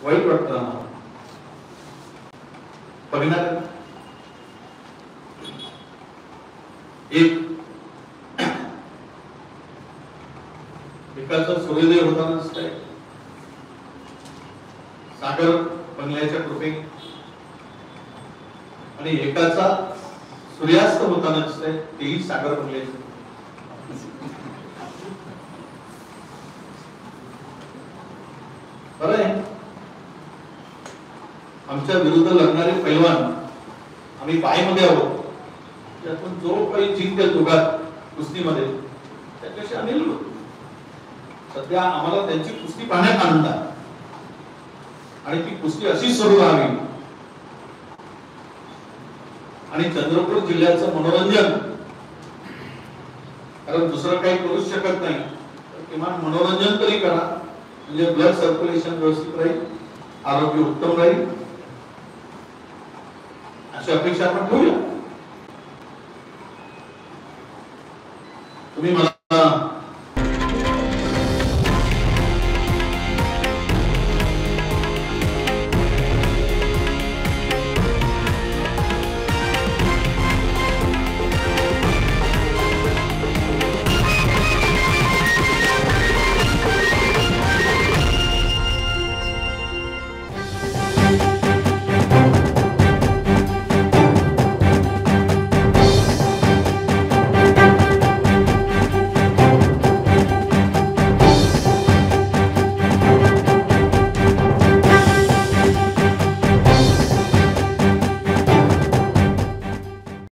वाईट वाटतं ना बघणार एक एकाचा सूर्योदय होतानाच काय सागर बंगल्याच्या कृपेने आणि एकाचा सूर्यास्त होतानाच काय तेही सागर बंगल्याचे बरं आहे. आमच्या विरुद्ध लढणारे पैलवान आम्ही बायमध्ये आहोत, त्यातून जो काही जिंकेल दोघात कुस्तीमध्ये त्याच्याशी आम्ही लढू. सध्या आम्हाला त्यांची कुस्ती पाहण्यात आनंद आहे आणि ती कुस्ती अशी सुरू राहावी आणि चंद्रपूर जिल्ह्याचं मनोरंजन, कारण दुसरं काही करू शकत नाही, किमान मनोरंजन तरी करा म्हणजे ब्लड सर्क्युलेशन व्यवस्थित राहील, आरोग्य उत्तम राहील अशी अपेक्षा आपण ठेवूया. तुम्ही मला